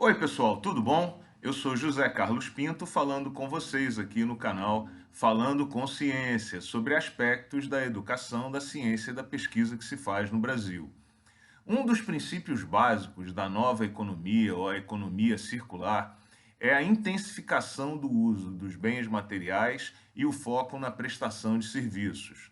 Oi, pessoal, tudo bom? Eu sou José Carlos Pinto falando com vocês aqui no canal Falando com Ciência, sobre aspectos da educação, da ciência e da pesquisa que se faz no Brasil. Um dos princípios básicos da nova economia ou a economia circular é a intensificação do uso dos bens materiais e o foco na prestação de serviços.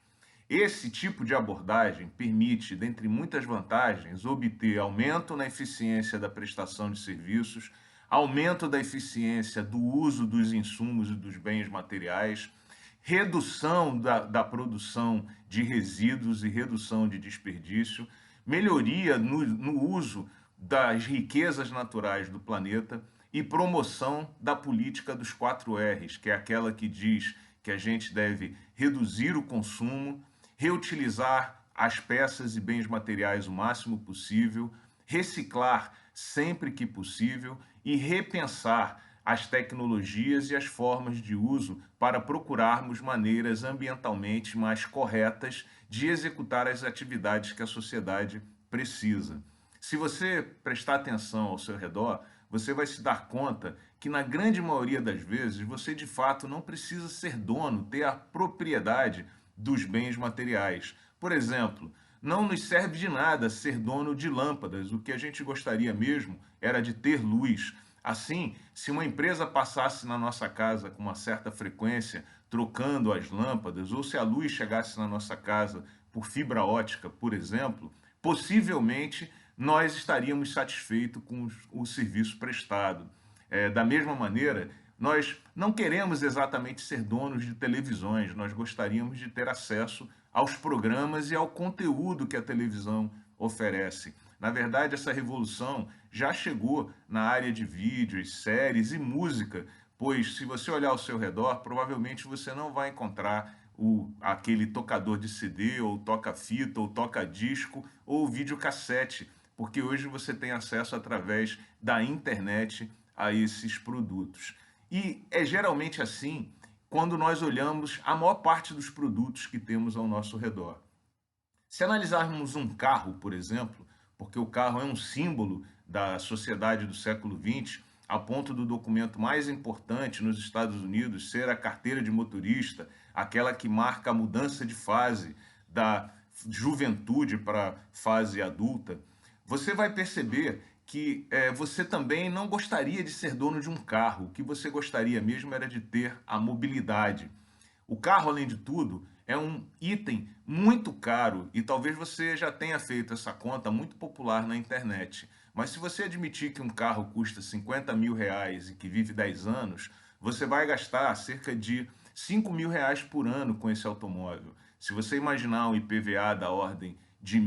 Esse tipo de abordagem permite, dentre muitas vantagens, obter aumento na eficiência da prestação de serviços, aumento da eficiência do uso dos insumos e dos bens materiais, redução da produção de resíduos e redução de desperdício, melhoria no uso das riquezas naturais do planeta e promoção da política dos 4 R's, que é aquela que diz que a gente deve reduzir o consumo, reutilizar as peças e bens materiais o máximo possível, reciclar sempre que possível e repensar as tecnologias e as formas de uso para procurarmos maneiras ambientalmente mais corretas de executar as atividades que a sociedade precisa. Se você prestar atenção ao seu redor, você vai se dar conta que, na grande maioria das vezes, você de fato não precisa ser dono, ter a propriedade dos bens materiais. Por exemplo, não nos serve de nada ser dono de lâmpadas. O que a gente gostaria mesmo era de ter luz. Assim, se uma empresa passasse na nossa casa com uma certa frequência, trocando as lâmpadas, ou se a luz chegasse na nossa casa por fibra ótica, por exemplo, possivelmente nós estaríamos satisfeitos com o serviço prestado. Da mesma maneira, nós não queremos exatamente ser donos de televisões, nós gostaríamos de ter acesso aos programas e ao conteúdo que a televisão oferece. Na verdade, essa revolução já chegou na área de vídeos, séries e música, pois se você olhar ao seu redor, provavelmente você não vai encontrar aquele tocador de CD, ou toca-fita, ou toca-disco, ou videocassete, porque hoje você tem acesso através da internet a esses produtos. E é geralmente assim quando nós olhamos a maior parte dos produtos que temos ao nosso redor. Se analisarmos um carro, por exemplo, porque o carro é um símbolo da sociedade do século XX, a ponto do documento mais importante nos Estados Unidos ser a carteira de motorista, aquela que marca a mudança de fase da juventude para a fase adulta, você vai perceber que você também não gostaria de ser dono de um carro. O que você gostaria mesmo era de ter a mobilidade. O carro, além de tudo, é um item muito caro e talvez você já tenha feito essa conta muito popular na internet. Mas se você admitir que um carro custa 50 mil reais e que vive 10 anos, você vai gastar cerca de 5 mil reais por ano com esse automóvel. Se você imaginar um IPVA da ordem de R$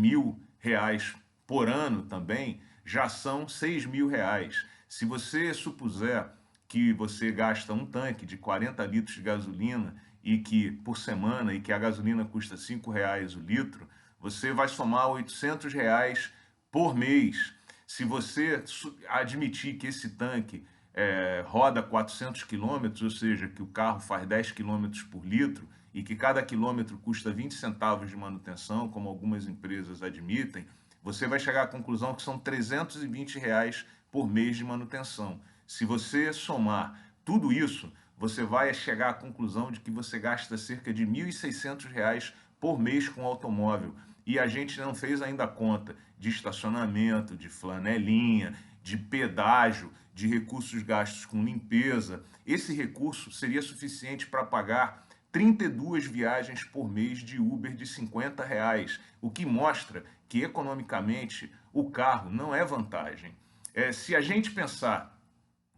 1.000 por ano também, já são 6 mil reais. Se você supuser que você gasta um tanque de 40 litros de gasolina e que por semana e que a gasolina custa R$ 5 o litro, você vai somar R$ 800 por mês. Se você admitir que esse tanque roda 400 quilômetros, ou seja, que o carro faz 10 quilômetros por litro e que cada quilômetro custa 20 centavos de manutenção, como algumas empresas admitem, você vai chegar à conclusão que são R$ 320 por mês de manutenção. Se você somar tudo isso, você vai chegar à conclusão de que você gasta cerca de R$ 1.600 por mês com automóvel. E a gente não fez ainda a conta de estacionamento, de flanelinha, de pedágio, de recursos gastos com limpeza. Esse recurso seria suficiente para pagar 32 viagens por mês de Uber de R$ 50, o que mostra que economicamente o carro não é vantagem. Se a gente pensar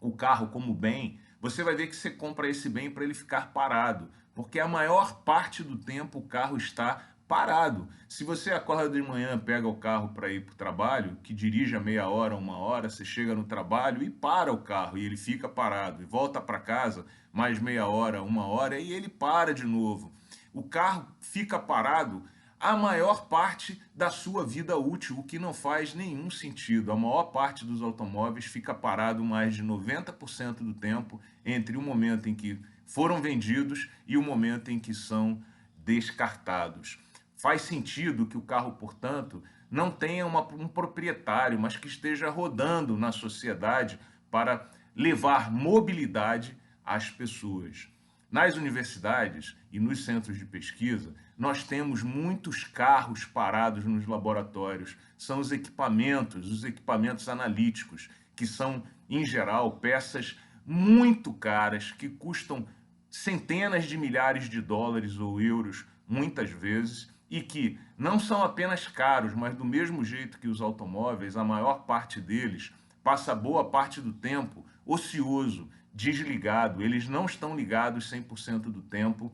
o carro como bem, você vai ver que você compra esse bem para ele ficar parado, porque a maior parte do tempo o carro está parado. Se você acorda de manhã, pega o carro para ir para o trabalho, que dirige a meia hora, 1 hora, você chega no trabalho e para o carro e ele fica parado, e volta para casa mais meia hora, 1 hora, e ele para de novo. O carro fica parado a maior parte da sua vida útil, o que não faz nenhum sentido. A maior parte dos automóveis fica parado mais de 90% do tempo entre o momento em que foram vendidos e o momento em que são descartados. Faz sentido que o carro, portanto, não tenha um proprietário, mas que esteja rodando na sociedade para levar mobilidade às pessoas. Nas universidades e nos centros de pesquisa, nós temos muitos carros parados nos laboratórios. São os equipamentos analíticos, que são, em geral, peças muito caras, que custam centenas de milhares de dólares ou euros, muitas vezes, e que não são apenas caros, mas do mesmo jeito que os automóveis, a maior parte deles passa boa parte do tempo ocioso, desligado, eles não estão ligados 100% do tempo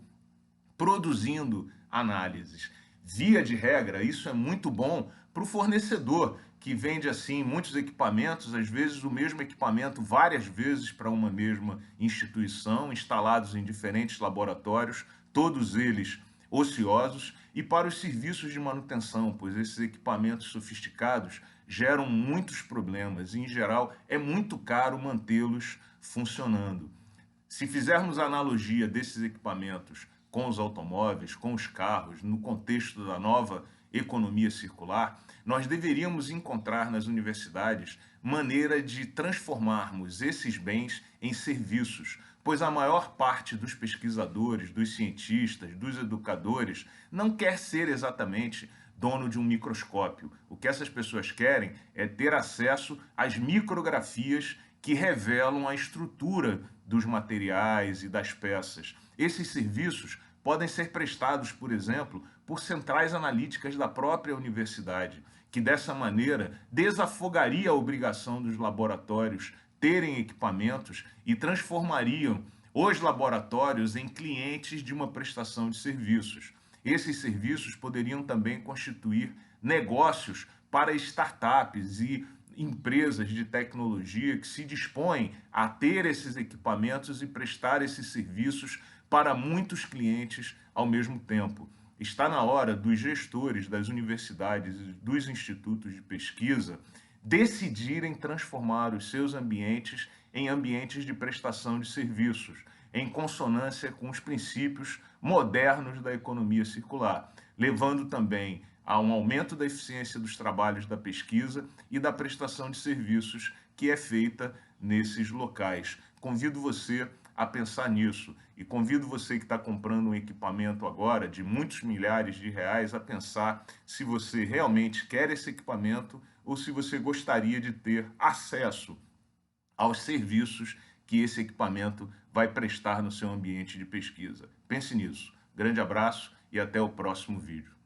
produzindo análises. Via de regra, isso é muito bom para o fornecedor, que vende assim muitos equipamentos, às vezes o mesmo equipamento várias vezes para uma mesma instituição, instalados em diferentes laboratórios, todos eles ociosos, e para os serviços de manutenção, pois esses equipamentos sofisticados geram muitos problemas e, em geral, é muito caro mantê-los funcionando. Se fizermos a analogia desses equipamentos com os automóveis, com os carros, no contexto da nova economia circular, nós deveríamos encontrar nas universidades maneira de transformarmos esses bens em serviços, pois a maior parte dos pesquisadores, dos cientistas, dos educadores não quer ser exatamente dono de um microscópio. O que essas pessoas querem é ter acesso às micrografias que revelam a estrutura dos materiais e das peças. Esses serviços podem ser prestados, por exemplo, por centrais analíticas da própria universidade, que dessa maneira desafogaria a obrigação dos laboratórios terem equipamentos e transformariam os laboratórios em clientes de uma prestação de serviços. Esses serviços poderiam também constituir negócios para startups e empresas de tecnologia que se dispõem a ter esses equipamentos e prestar esses serviços para muitos clientes ao mesmo tempo. Está na hora dos gestores das universidades e dos institutos de pesquisa decidirem transformar os seus ambientes em ambientes de prestação de serviços, em consonância com os princípios modernos da economia circular, levando também a um aumento da eficiência dos trabalhos da pesquisa e da prestação de serviços que é feita nesses locais. Convido você a pensar nisso e convido você que está comprando um equipamento agora de muitos milhares de reais a pensar se você realmente quer esse equipamento ou se você gostaria de ter acesso aos serviços que esse equipamento vai prestar no seu ambiente de pesquisa. Pense nisso. Grande abraço e até o próximo vídeo.